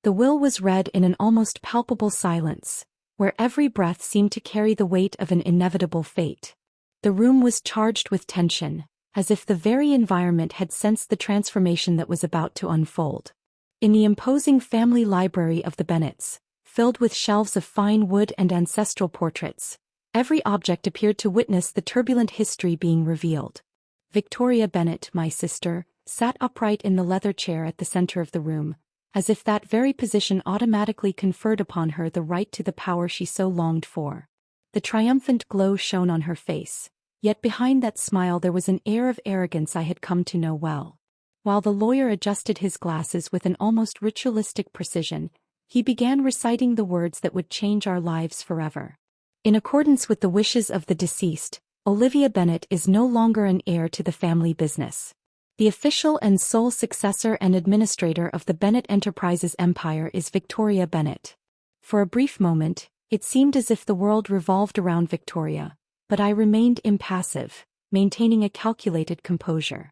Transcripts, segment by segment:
The will was read in an almost palpable silence, where every breath seemed to carry the weight of an inevitable fate. The room was charged with tension, as if the very environment had sensed the transformation that was about to unfold. In the imposing family library of the Bennets, filled with shelves of fine wood and ancestral portraits, every object appeared to witness the turbulent history being revealed. Victoria Bennet, my sister, sat upright in the leather chair at the center of the room, as if that very position automatically conferred upon her the right to the power she so longed for. The triumphant glow shone on her face, yet behind that smile there was an air of arrogance I had come to know well. While the lawyer adjusted his glasses with an almost ritualistic precision, he began reciting the words that would change our lives forever. In accordance with the wishes of the deceased, Olivia Bennet is no longer an heir to the family business. The official and sole successor and administrator of the Bennet Enterprises empire is Victoria Bennet. For a brief moment, it seemed as if the world revolved around Victoria, but I remained impassive, maintaining a calculated composure.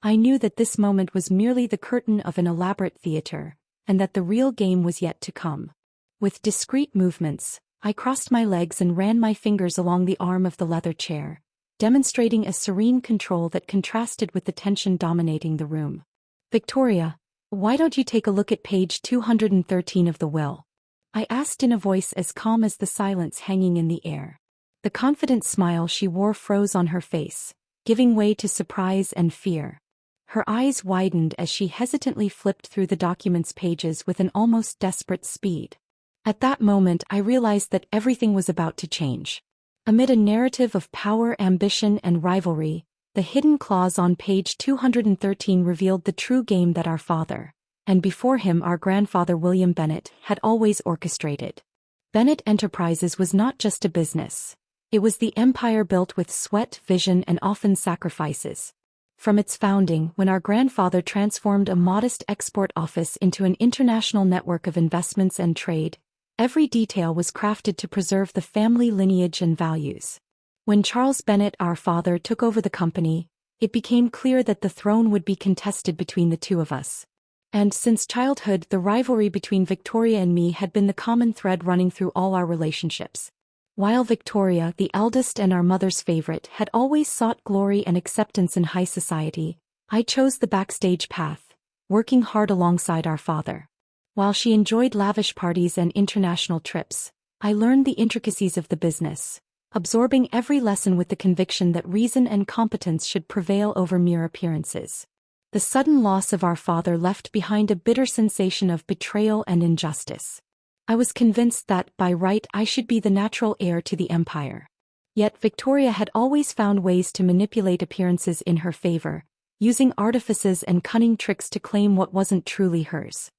I knew that this moment was merely the curtain of an elaborate theater, and that the real game was yet to come. With discreet movements, I crossed my legs and ran my fingers along the arm of the leather chair, demonstrating a serene control that contrasted with the tension dominating the room. Victoria, why don't you take a look at page 213 of the will? I asked in a voice as calm as the silence hanging in the air. The confident smile she wore froze on her face, giving way to surprise and fear. Her eyes widened as she hesitantly flipped through the document's pages with an almost desperate speed. At that moment I realized that everything was about to change. Amid a narrative of power, ambition, and rivalry, the hidden clause on page 213 revealed the true game that our father, and before him our grandfather William Bennet, had always orchestrated. Bennet Enterprises was not just a business. It was the empire built with sweat, vision, and often sacrifices. From its founding, when our grandfather transformed a modest export office into an international network of investments and trade, every detail was crafted to preserve the family lineage and values. When Charles Bennet, our father, took over the company, it became clear that the throne would be contested between the two of us. And since childhood, the rivalry between Victoria and me had been the common thread running through all our relationships. While Victoria, the eldest and our mother's favorite, had always sought glory and acceptance in high society, I chose the backstage path, working hard alongside our father. While she enjoyed lavish parties and international trips, I learned the intricacies of the business, absorbing every lesson with the conviction that reason and competence should prevail over mere appearances. The sudden loss of our father left behind a bitter sensation of betrayal and injustice. I was convinced that, by right, I should be the natural heir to the empire. Yet Victoria had always found ways to manipulate appearances in her favor, using artifices and cunning tricks to claim what wasn't truly hers.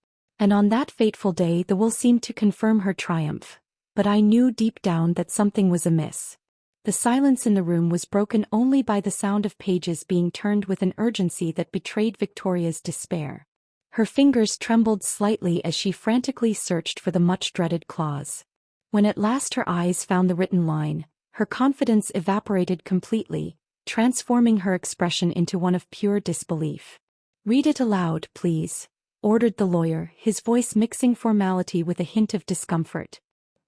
And on that fateful day the will seemed to confirm her triumph, but I knew deep down that something was amiss. The silence in the room was broken only by the sound of pages being turned with an urgency that betrayed Victoria's despair. Her fingers trembled slightly as she frantically searched for the much-dreaded clause. When at last her eyes found the written line, her confidence evaporated completely, transforming her expression into one of pure disbelief. "Read it aloud, please," ordered the lawyer, his voice mixing formality with a hint of discomfort.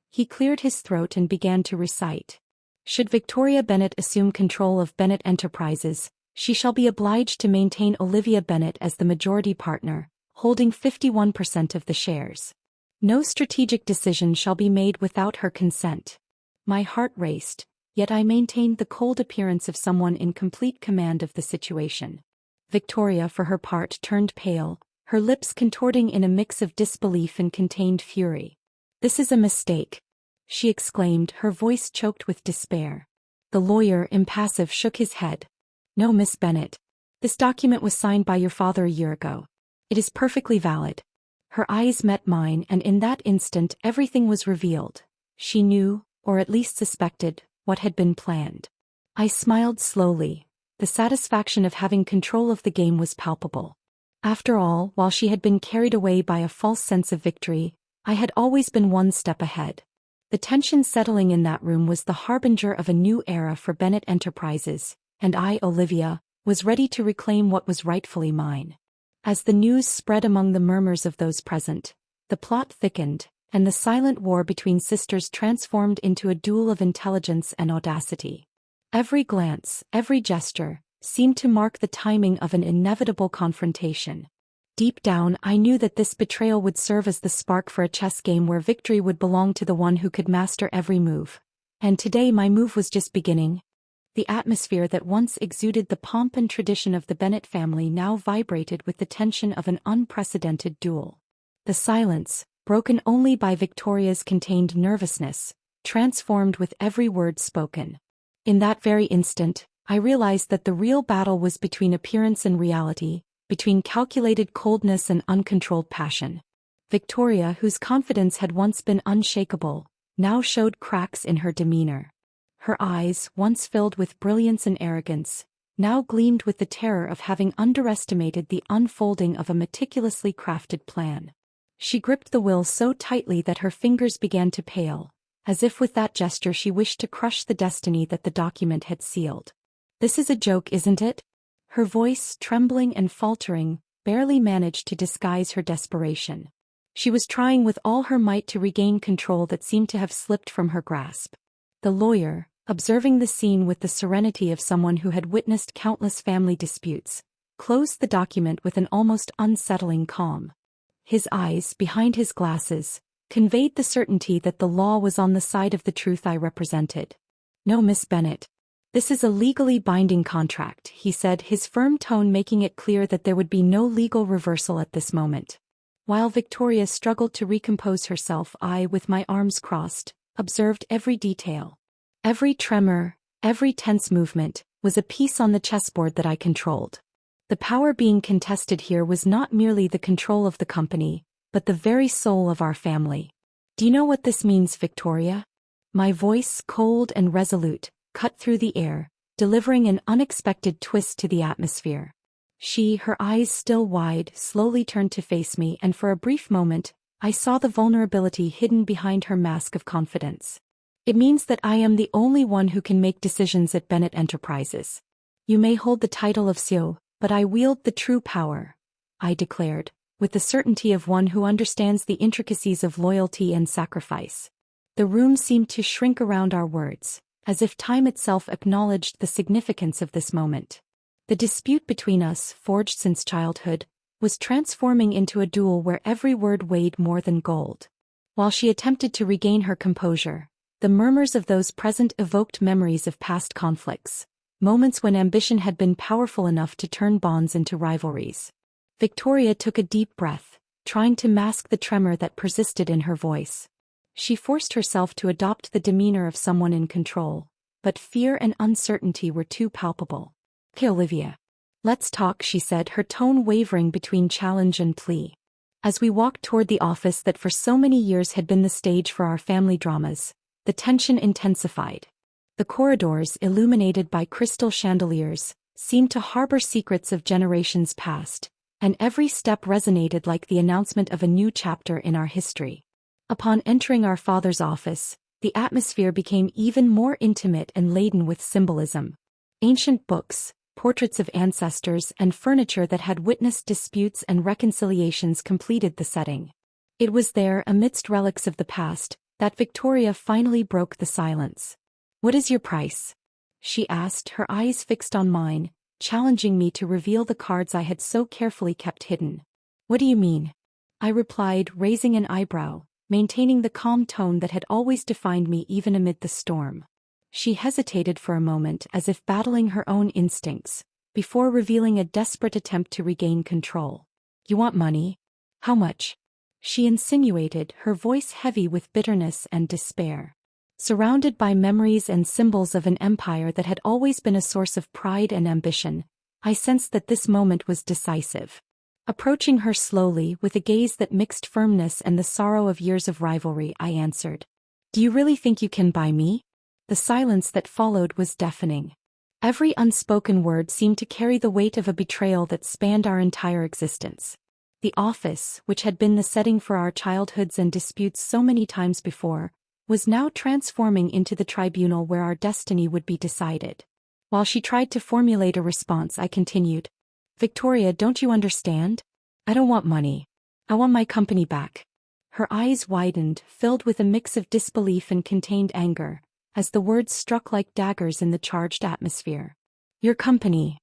He cleared his throat and began to recite. "Should Victoria Bennet assume control of Bennet Enterprises, she shall be obliged to maintain Olivia Bennet as the majority partner, holding 51% of the shares. No strategic decision shall be made without her consent." My heart raced, yet I maintained the cold appearance of someone in complete command of the situation. Victoria, for her part, turned pale, her lips contorting in a mix of disbelief and contained fury. "This is a mistake," she exclaimed, her voice choked with despair. The lawyer, impassive, shook his head. "No, Miss Bennet. This document was signed by your father a year ago. It is perfectly valid." Her eyes met mine, and in that instant everything was revealed. She knew, or at least suspected, what had been planned. I smiled slowly. The satisfaction of having control of the game was palpable. After all, while she had been carried away by a false sense of victory, I had always been one step ahead. The tension settling in that room was the harbinger of a new era for Bennet Enterprises, and I, Olivia, was ready to reclaim what was rightfully mine. As the news spread among the murmurs of those present, The plot thickened, and the silent war between sisters transformed into a duel of intelligence and audacity. Every glance, every gesture, seemed to mark the timing of an inevitable confrontation. Deep down, I knew that this betrayal would serve as the spark for a chess game where victory would belong to the one who could master every move. And today my move was just beginning. The atmosphere that once exuded the pomp and tradition of the Bennett family now vibrated with the tension of an unprecedented duel. The silence, broken only by Victoria's contained nervousness, transformed with every word spoken. In that very instant, I realized that the real battle was between appearance and reality, between calculated coldness and uncontrolled passion. Victoria, whose confidence had once been unshakable, now showed cracks in her demeanor. Her eyes, once filled with brilliance and arrogance, now gleamed with the terror of having underestimated the unfolding of a meticulously crafted plan. She gripped the will so tightly that her fingers began to pale, as if with that gesture she wished to crush the destiny that the document had sealed. "This is a joke, isn't it?" Her voice, trembling and faltering, barely managed to disguise her desperation. She was trying with all her might to regain control that seemed to have slipped from her grasp. The lawyer, observing the scene with the serenity of someone who had witnessed countless family disputes, closed the document with an almost unsettling calm. His eyes, behind his glasses, conveyed the certainty that the law was on the side of the truth I represented. "No, Miss Bennett. This is a legally binding contract," he said, his firm tone making it clear that there would be no legal reversal at this moment. While Victoria struggled to recompose herself, I, with my arms crossed, observed every detail. Every tremor, every tense movement, was a piece on the chessboard that I controlled. The power being contested here was not merely the control of the company, but the very soul of our family. "Do you know what this means, Victoria?" My voice, cold and resolute, cut through the air, delivering an unexpected twist to the atmosphere. She, her eyes still wide, slowly turned to face me, and for a brief moment, I saw the vulnerability hidden behind her mask of confidence. "It means that I am the only one who can make decisions at Bennett Enterprises. You may hold the title of CEO, but I wield the true power," I declared, with the certainty of one who understands the intricacies of loyalty and sacrifice. The room seemed to shrink around our words, as if time itself acknowledged the significance of this moment. The dispute between us, forged since childhood, was transforming into a duel where every word weighed more than gold. While she attempted to regain her composure, the murmurs of those present evoked memories of past conflicts, moments when ambition had been powerful enough to turn bonds into rivalries. Victoria took a deep breath, trying to mask the tremor that persisted in her voice. She forced herself to adopt the demeanor of someone in control, but fear and uncertainty were too palpable. "Okay, Olivia. Let's talk," she said, her tone wavering between challenge and plea. As we walked toward the office that for so many years had been the stage for our family dramas, the tension intensified. The corridors, illuminated by crystal chandeliers, seemed to harbor secrets of generations past, and every step resonated like the announcement of a new chapter in our history. Upon entering our father's office, the atmosphere became even more intimate and laden with symbolism. Ancient books, portraits of ancestors, and furniture that had witnessed disputes and reconciliations completed the setting. It was there, amidst relics of the past, that Victoria finally broke the silence. "What is your price?" she asked, her eyes fixed on mine, challenging me to reveal the cards I had so carefully kept hidden. "What do you mean?" I replied, raising an eyebrow, maintaining the calm tone that had always defined me even amid the storm. She hesitated for a moment, as if battling her own instincts, before revealing a desperate attempt to regain control. "You want money? How much?" she insinuated, her voice heavy with bitterness and despair. Surrounded by memories and symbols of an empire that had always been a source of pride and ambition, I sensed that this moment was decisive. Approaching her slowly, with a gaze that mixed firmness and the sorrow of years of rivalry, I answered, "Do you really think you can buy me?" The silence that followed was deafening. Every unspoken word seemed to carry the weight of a betrayal that spanned our entire existence. The office, which had been the setting for our childhoods and disputes so many times before, was now transforming into the tribunal where our destiny would be decided. While she tried to formulate a response, I continued, "Victoria, don't you understand? I don't want money. I want my company back." Her eyes widened, filled with a mix of disbelief and contained anger, as the words struck like daggers in the charged atmosphere. "Your company,"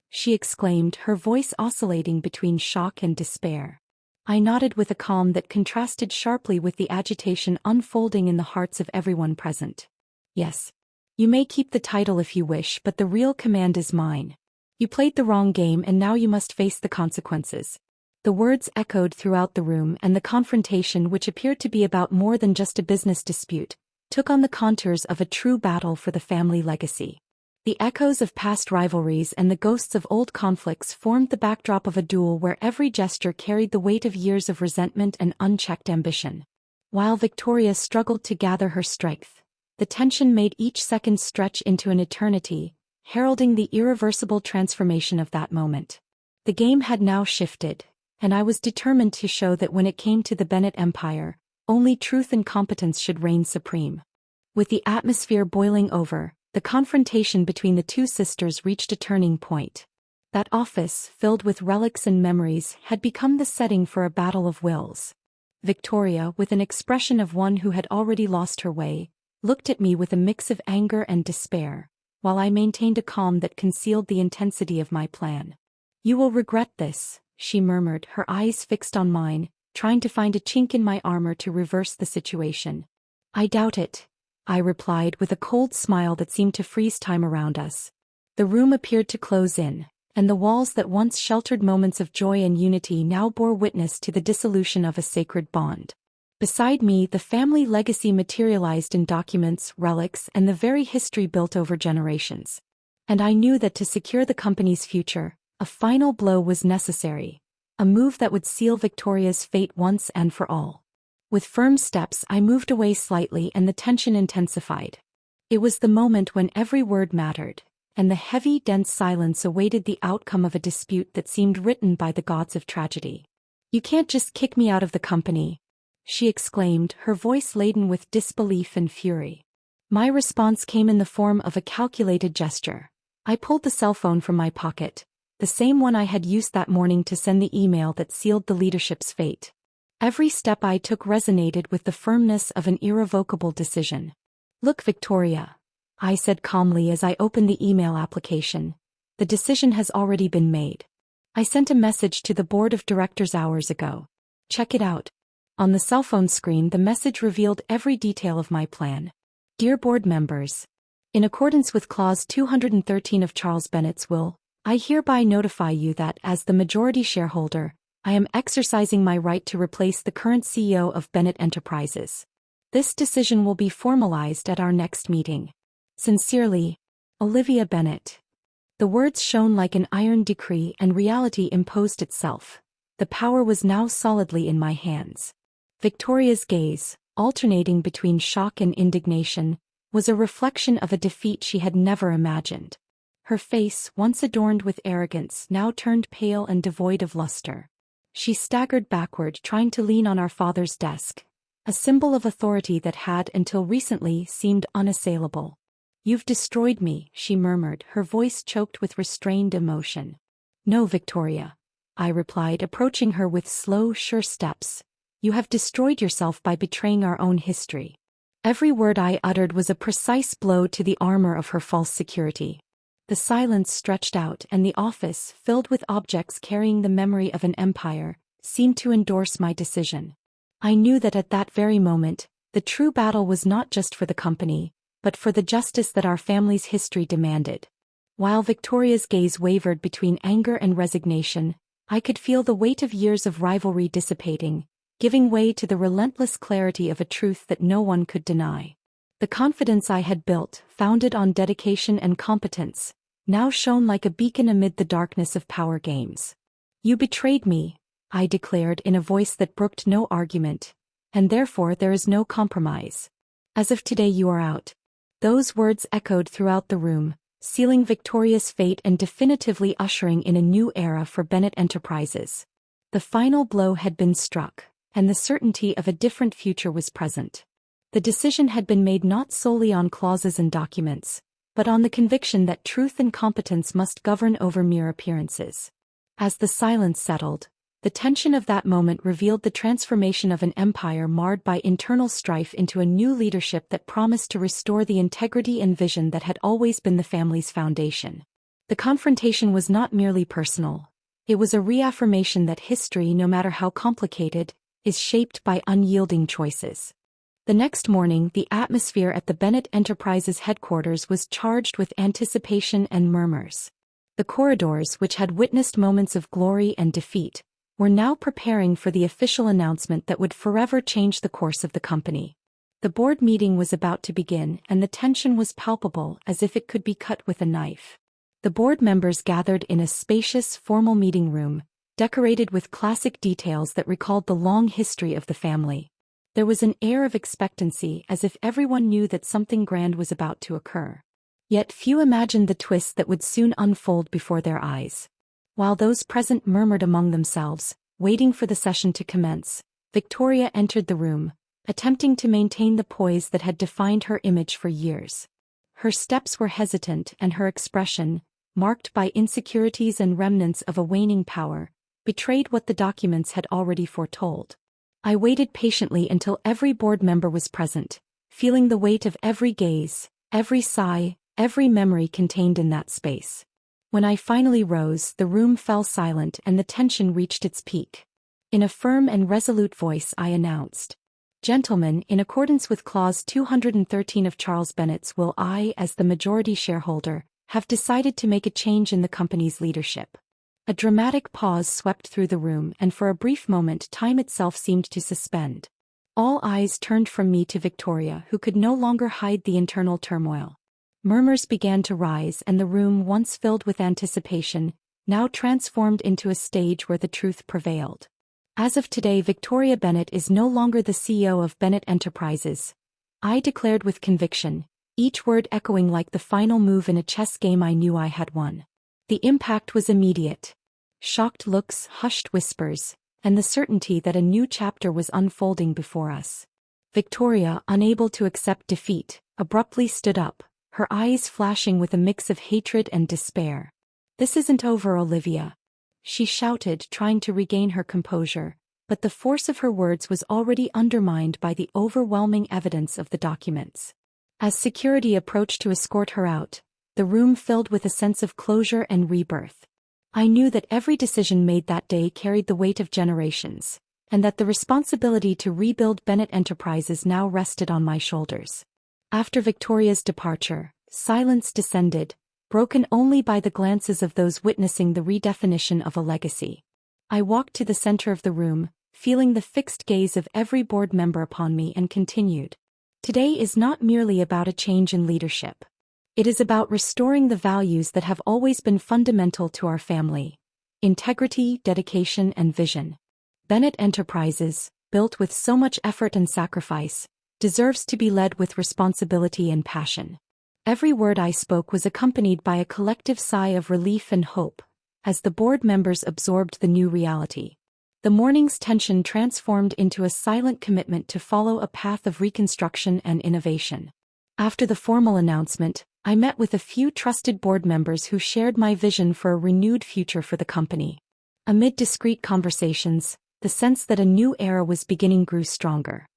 she exclaimed, her voice oscillating between shock and despair. I nodded with a calm that contrasted sharply with the agitation unfolding in the hearts of everyone present. "Yes. You may keep the title if you wish, but the real command is mine. You played the wrong game and now you must face the consequences." The words echoed throughout the room, and the confrontation, which appeared to be about more than just a business dispute, took on the contours of a true battle for the family legacy. The echoes of past rivalries and the ghosts of old conflicts formed the backdrop of a duel where every gesture carried the weight of years of resentment and unchecked ambition. While Victoria struggled to gather her strength, the tension made each second stretch into an eternity, heralding the irreversible transformation of that moment. The game had now shifted, and I was determined to show that when it came to the Bennett Empire, only truth and competence should reign supreme. With the atmosphere boiling over, the confrontation between the two sisters reached a turning point. That office, filled with relics and memories, had become the setting for a battle of wills. Victoria, with an expression of one who had already lost her way, looked at me with a mix of anger and despair, while I maintained a calm that concealed the intensity of my plan. "You will regret this," she murmured, her eyes fixed on mine, trying to find a chink in my armor to reverse the situation. "I doubt it," I replied with a cold smile that seemed to freeze time around us. The room appeared to close in, and the walls that once sheltered moments of joy and unity now bore witness to the dissolution of a sacred bond. Beside me, the family legacy materialized in documents, relics, and the very history built over generations. And I knew that to secure the company's future, a final blow was necessary, a move that would seal Victoria's fate once and for all. With firm steps, I moved away slightly and the tension intensified. It was the moment when every word mattered, and the heavy, dense silence awaited the outcome of a dispute that seemed written by the gods of tragedy. "You can't just kick me out of the company," she exclaimed, her voice laden with disbelief and fury. My response came in the form of a calculated gesture. I pulled the cell phone from my pocket, the same one I had used that morning to send the email that sealed the leadership's fate. Every step I took resonated with the firmness of an irrevocable decision. "Look, Victoria," I said calmly as I opened the email application, "the decision has already been made. I sent a message to the board of directors hours ago. Check it out." On the cell phone screen, the message revealed every detail of my plan. "Dear board members, in accordance with Clause 213 of Charles Bennett's will, I hereby notify you that, as the majority shareholder, I am exercising my right to replace the current CEO of Bennett Enterprises. This decision will be formalized at our next meeting. Sincerely, Olivia Bennett." The words shone like an iron decree, and reality imposed itself. The power was now solidly in my hands. Victoria's gaze, alternating between shock and indignation, was a reflection of a defeat she had never imagined. Her face, once adorned with arrogance, now turned pale and devoid of luster. She staggered backward, trying to lean on our father's desk, a symbol of authority that had, until recently, seemed unassailable. "You've destroyed me," she murmured, her voice choked with restrained emotion. "No, Victoria," I replied, approaching her with slow, sure steps. "You have destroyed yourself by betraying our own history." Every word I uttered was a precise blow to the armor of her false security. The silence stretched out, and the office, filled with objects carrying the memory of an empire, seemed to endorse my decision. I knew that at that very moment, the true battle was not just for the company, but for the justice that our family's history demanded. While Victoria's gaze wavered between anger and resignation, I could feel the weight of years of rivalry dissipating, giving way to the relentless clarity of a truth that no one could deny. The confidence I had built, founded on dedication and competence, now shone like a beacon amid the darkness of power games. "You betrayed me," I declared in a voice that brooked no argument, "and therefore there is no compromise. As of today you are out." Those words echoed throughout the room, sealing Victoria's fate and definitively ushering in a new era for Bennett Enterprises. The final blow had been struck, and the certainty of a different future was present. The decision had been made not solely on clauses and documents, but on the conviction that truth and competence must govern over mere appearances. As the silence settled, The tension of that moment revealed the transformation of an empire marred by internal strife into a new leadership that promised to restore the integrity and vision that had always been the family's foundation. The confrontation was not merely personal. It was a reaffirmation that history, no matter how complicated, is shaped by unyielding choices. The next morning, the atmosphere at the Bennett Enterprises headquarters was charged with anticipation and murmurs. The corridors, which had witnessed moments of glory and defeat, were now preparing for the official announcement that would forever change the course of the company. The board meeting was about to begin, and the tension was palpable, as if it could be cut with a knife. The board members gathered in a spacious, formal meeting room, decorated with classic details that recalled the long history of the family. There was an air of expectancy, as if everyone knew that something grand was about to occur. Yet few imagined the twists that would soon unfold before their eyes. While those present murmured among themselves, waiting for the session to commence, Victoria entered the room, attempting to maintain the poise that had defined her image for years. Her steps were hesitant, and her expression, marked by insecurities and remnants of a waning power, betrayed what the documents had already foretold. I waited patiently until every board member was present, feeling the weight of every gaze, every sigh, every memory contained in that space. When I finally rose, the room fell silent and the tension reached its peak. In a firm and resolute voice I announced, "Gentlemen, in accordance with Clause 213 of Charles Bennett's will, I, as the majority shareholder, have decided to make a change in the company's leadership." A dramatic pause swept through the room, and for a brief moment time itself seemed to suspend. All eyes turned from me to Victoria, who could no longer hide the internal turmoil. Murmurs began to rise, and the room, once filled with anticipation, now transformed into a stage where the truth prevailed. "As of today, Victoria Bennett is no longer the CEO of Bennett Enterprises," I declared with conviction, each word echoing like the final move in a chess game I knew I had won. The impact was immediate. Shocked looks, hushed whispers, and the certainty that a new chapter was unfolding before us. Victoria, unable to accept defeat, abruptly stood up, her eyes flashing with a mix of hatred and despair. "This isn't over, Olivia," she shouted, trying to regain her composure, but the force of her words was already undermined by the overwhelming evidence of the documents. As security approached to escort her out, the room filled with a sense of closure and rebirth. I knew that every decision made that day carried the weight of generations, and that the responsibility to rebuild Bennett Enterprises now rested on my shoulders. After Victoria's departure, silence descended, broken only by the glances of those witnessing the redefinition of a legacy. I walked to the center of the room, feeling the fixed gaze of every board member upon me, and continued. "Today is not merely about a change in leadership. It is about restoring the values that have always been fundamental to our family: integrity, dedication, and vision. Bennett Enterprises, built with so much effort and sacrifice, deserves to be led with responsibility and passion." Every word I spoke was accompanied by a collective sigh of relief and hope, as the board members absorbed the new reality. The morning's tension transformed into a silent commitment to follow a path of reconstruction and innovation. After the formal announcement, I met with a few trusted board members who shared my vision for a renewed future for the company. Amid discreet conversations, the sense that a new era was beginning grew stronger.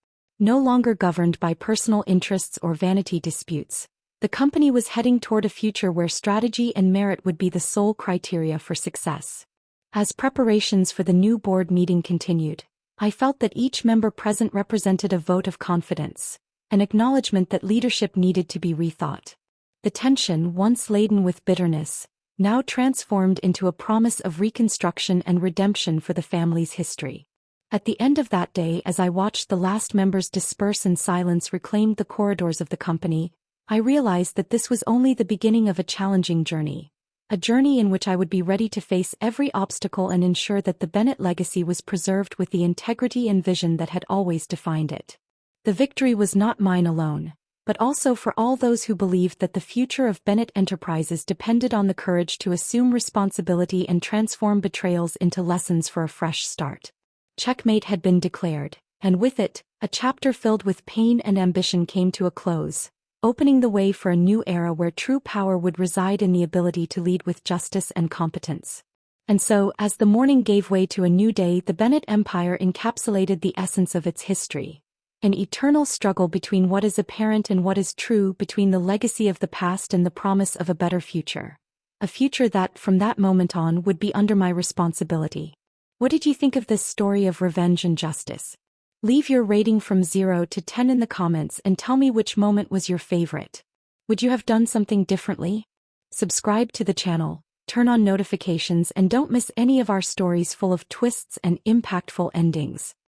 No longer governed by personal interests or vanity disputes, the company was heading toward a future where strategy and merit would be the sole criteria for success. As preparations for the new board meeting continued, I felt that each member present represented a vote of confidence, an acknowledgement that leadership needed to be rethought. The tension, once laden with bitterness, now transformed into a promise of reconstruction and redemption for the family's history. At the end of that day, as I watched the last members disperse and silence reclaimed the corridors of the company, I realized that this was only the beginning of a challenging journey. A journey in which I would be ready to face every obstacle and ensure that the Bennett legacy was preserved with the integrity and vision that had always defined it. The victory was not mine alone, but also for all those who believed that the future of Bennett Enterprises depended on the courage to assume responsibility and transform betrayals into lessons for a fresh start. Checkmate had been declared, and with it, a chapter filled with pain and ambition came to a close, opening the way for a new era where true power would reside in the ability to lead with justice and competence. And so, as the morning gave way to a new day, the Bennett Empire encapsulated the essence of its history. An eternal struggle between what is apparent and what is true, between the legacy of the past and the promise of a better future. A future that, from that moment on, would be under my responsibility. What did you think of this story of revenge and justice? Leave your rating from 0 to 10 in the comments and tell me which moment was your favorite. Would you have done something differently? Subscribe to the channel, turn on notifications, and don't miss any of our stories full of twists and impactful endings.